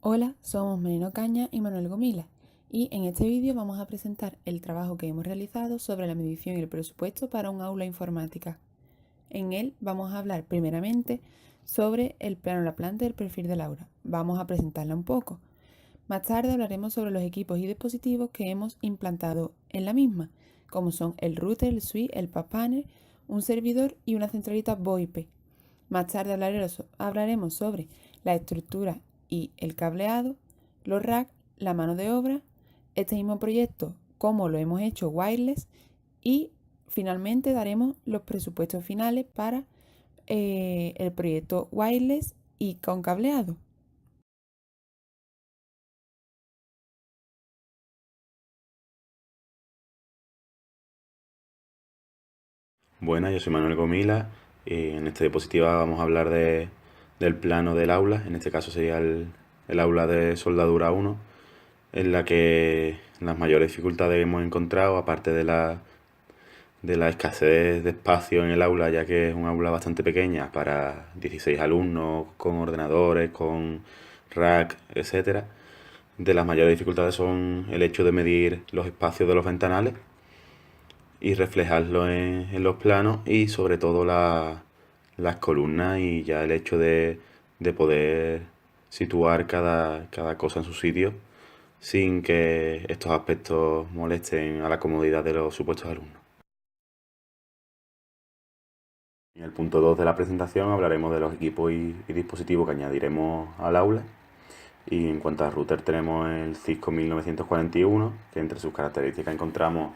Hola, somos Menino Caña y Manuel Gomila y en este vídeo vamos a presentar el trabajo que hemos realizado sobre la medición y el presupuesto para un aula informática. En él vamos a hablar primeramente sobre el plano de la planta y el perfil del aula. Vamos a presentarla un poco. Más tarde hablaremos sobre los equipos y dispositivos que hemos implantado en la misma, como son el router, el switch, el patch panel, un servidor y una centralita VoIP. Más tarde hablaremos sobre la estructura y el cableado, los racks, la mano de obra, este mismo proyecto, cómo lo hemos hecho wireless y finalmente daremos los presupuestos finales para el proyecto wireless y con cableado. Buenas, yo soy Manuel Gomila y en esta diapositiva vamos a hablar del plano del aula. En este caso sería el aula de soldadura 1, en la que las mayores dificultades que hemos encontrado, aparte de la escasez de espacio en el aula, ya que es un aula bastante pequeña para 16 alumnos, con ordenadores, con rack, etcétera. De las mayores dificultades son el hecho de medir los espacios de los ventanales y reflejarlo en los planos, y sobre todo las columnas, y ya el hecho de poder situar cada cosa en su sitio sin que estos aspectos molesten a la comodidad de los supuestos alumnos. En el punto 2 de la presentación hablaremos de los equipos y dispositivos que añadiremos al aula. Y en cuanto a router, tenemos el Cisco 1941, que entre sus características encontramos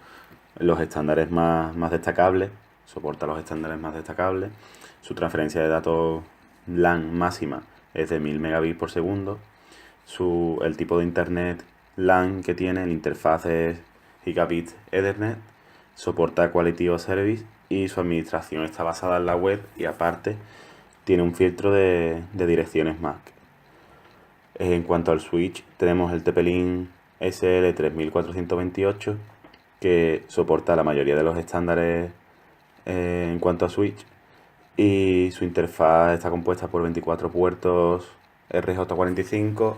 los estándares más destacables, soporta los estándares más destacables. Su transferencia de datos LAN máxima es de 1000 megabits por segundo. El tipo de internet LAN que tiene, el interfaz es Gigabit Ethernet, soporta Quality of Service y su administración está basada en la web, y aparte tiene un filtro de direcciones MAC. En cuanto al switch, tenemos el TP-Link SL3428, que soporta la mayoría de los estándares en cuanto a switch, y su interfaz está compuesta por 24 puertos RJ45,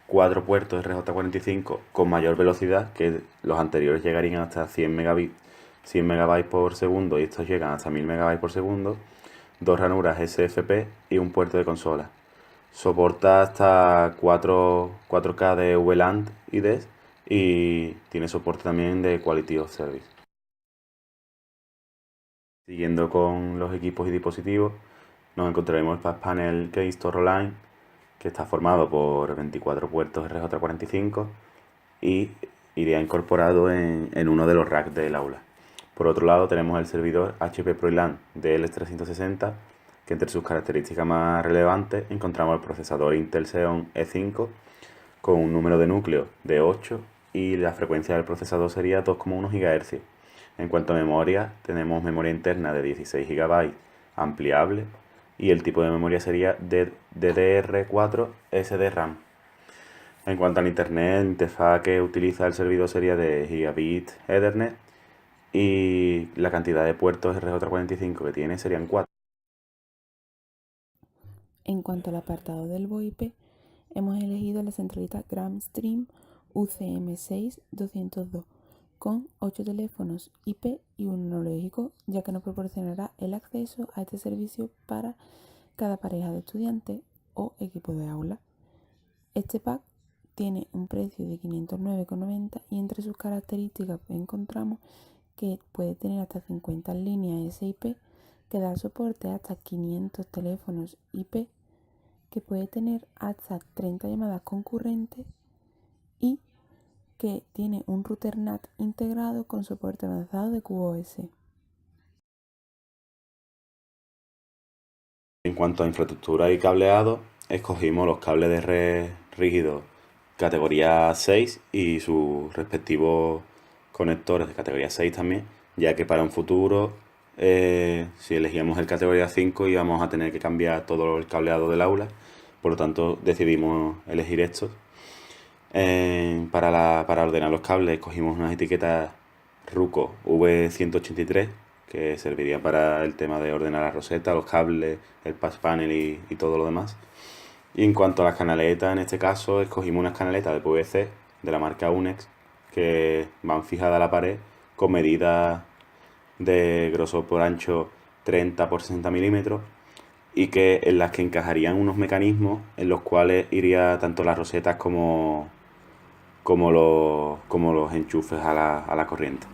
4 puertos RJ45 con mayor velocidad, que los anteriores llegarían hasta 100 megabits, 100 megabytes por segundo, y estos llegan hasta 1000 megabytes por segundo, dos ranuras SFP y un puerto de consola. Soporta hasta 4K de VLAN y DES, y tiene soporte también de Quality of Service. Siguiendo con los equipos y dispositivos, nos encontraremos el patch panel Case Line, que está formado por 24 puertos RJ45 y iría incorporado en uno de los racks del aula. Por otro lado, tenemos el servidor HP ProLAN DL360, que entre sus características más relevantes encontramos el procesador Intel Xeon E5 con un número de núcleos de 8, y la frecuencia del procesador sería 2,1 GHz. En cuanto a memoria, tenemos memoria interna de 16 GB ampliable, y el tipo de memoria sería DDR4 SDRAM. En cuanto al internet, la interfaz que utiliza el servidor sería de Gigabit Ethernet, y la cantidad de puertos RJ45 que tiene serían 4. En cuanto al apartado del VoIP, hemos elegido la centralita Gramstream UCM6202 con 8 teléfonos IP y un analógico, ya que nos proporcionará el acceso a este servicio para cada pareja de estudiantes o equipo de aula. Este pack tiene un precio de 509,90 y entre sus características encontramos que puede tener hasta 50 líneas SIP, que da soporte a hasta 500 teléfonos IP, que puede tener hasta 30 llamadas concurrentes y que tiene un router NAT integrado con soporte avanzado de QoS. En cuanto a infraestructura y cableado, escogimos los cables de red rígidos categoría 6 y sus respectivos conectores de categoría 6 también, ya que para un futuro, si elegíamos el categoría 5, íbamos a tener que cambiar todo el cableado del aula. Por lo tanto, decidimos elegir estos. Para ordenar los cables, escogimos unas etiquetas Ruco V183, que serviría para el tema de ordenar la roseta, los cables, el patch panel y todo lo demás. Y en cuanto a las canaletas, en este caso escogimos unas canaletas de PVC de la marca Unex que van fijadas a la pared con medidas de grosor por ancho 30 por 60 milímetros y en las que encajarían unos mecanismos en los cuales iría tanto las rosetas como los enchufes a la corriente.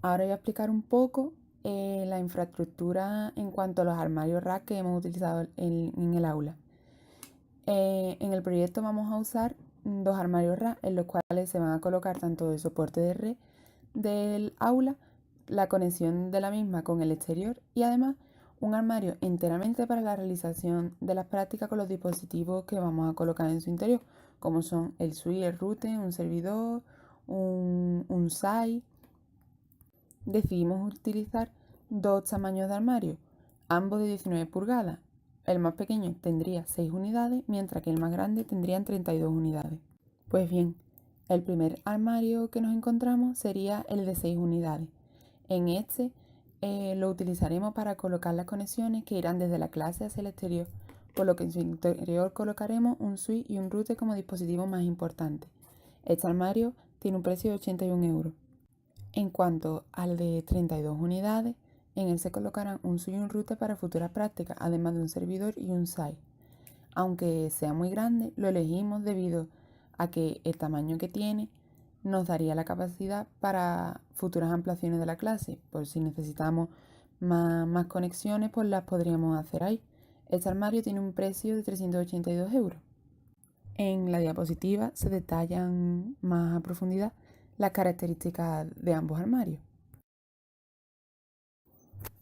Ahora voy a explicar un poco la infraestructura en cuanto a los armarios rack que hemos utilizado en el aula. En el proyecto vamos a usar dos armarios rack en los cuales se van a colocar tanto el soporte de red del aula, la conexión de la misma con el exterior y además un armario enteramente para la realización de las prácticas con los dispositivos que vamos a colocar en su interior, como son el switch, el router, un servidor, un SAI. Decidimos utilizar dos tamaños de armario, ambos de 19 pulgadas. El más pequeño tendría 6 unidades, mientras que el más grande tendría 32 unidades. Pues bien, el primer armario que nos encontramos sería el de 6 unidades. En este lo utilizaremos para colocar las conexiones que irán desde la clase hacia el exterior, por lo que en su interior colocaremos un switch y un router como dispositivos más importantes. Este armario tiene un precio de 81 euros. En cuanto al de 32 unidades, en él se colocarán un switch y un router para futuras prácticas, además de un servidor y un SAI. Aunque sea muy grande, lo elegimos debido a que el tamaño que tiene nos daría la capacidad para futuras ampliaciones de la clase. Por si necesitamos más conexiones, pues las podríamos hacer ahí. Este armario tiene un precio de 382 euros. En la diapositiva se detallan más a profundidad las características de ambos armarios.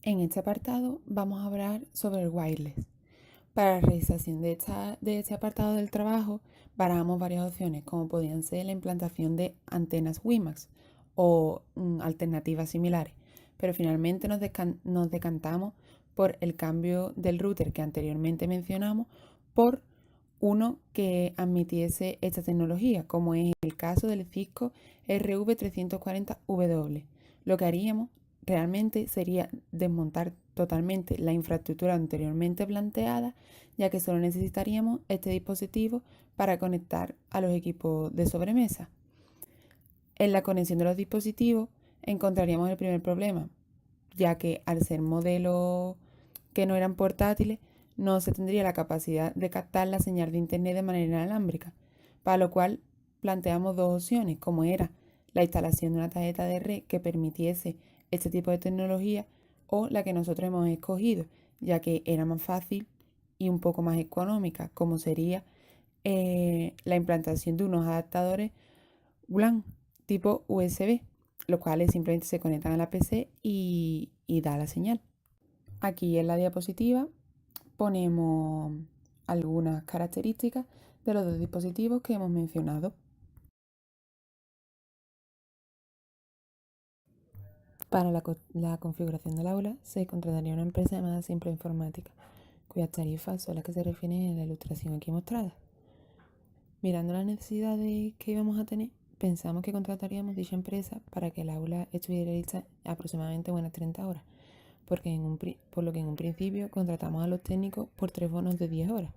En este apartado vamos a hablar sobre el wireless. Para la realización de este apartado del trabajo, barajamos varias opciones, como podrían ser la implantación de antenas WiMAX o alternativas similares, pero finalmente nos decantamos por el cambio del router que anteriormente mencionamos por uno que admitiese esta tecnología, como es el caso del Cisco RV340W. Lo que haríamos realmente sería desmontar totalmente la infraestructura anteriormente planteada, ya que solo necesitaríamos este dispositivo para conectar a los equipos de sobremesa. En la conexión de los dispositivos encontraríamos el primer problema, ya que al ser modelos que no eran portátiles, no se tendría la capacidad de captar la señal de internet de manera inalámbrica, para lo cual planteamos dos opciones, como era la instalación de una tarjeta de red que permitiese este tipo de tecnología o la que nosotros hemos escogido, ya que era más fácil y un poco más económica, como sería la implantación de unos adaptadores WLAN tipo USB, los cuales simplemente se conectan a la PC y da la señal. Aquí en la diapositiva ponemos algunas características de los dos dispositivos que hemos mencionado. Para la configuración del aula se contrataría una empresa llamada Simple Informática, cuyas tarifas son las que se refieren en la ilustración aquí mostrada. Mirando las necesidades que íbamos a tener, pensamos que contrataríamos dicha empresa para que el aula estuviera lista aproximadamente unas 30 horas, por lo que en un principio contratamos a los técnicos por 3 bonos de 10 horas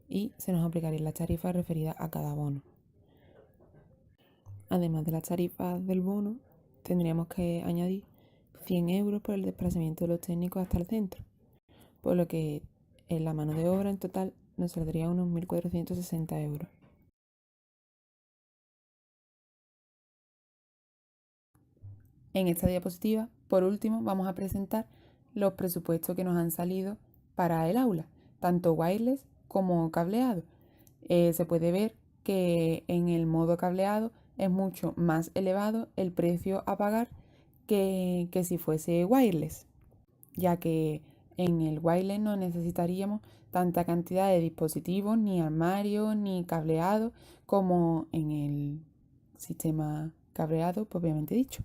y se nos aplicarían las tarifas referidas a cada bono. Además de las tarifas del bono, tendríamos que añadir 100 euros por el desplazamiento de los técnicos hasta el centro, por lo que en la mano de obra en total nos saldría unos 1.460 euros. En esta diapositiva, por último, vamos a presentar los presupuestos que nos han salido para el aula, tanto wireless como cableado. Se puede ver que en el modo cableado es mucho más elevado el precio a pagar que si fuese wireless, ya que en el wireless no necesitaríamos tanta cantidad de dispositivos, ni armarios, ni cableado, como en el sistema cableado propiamente dicho.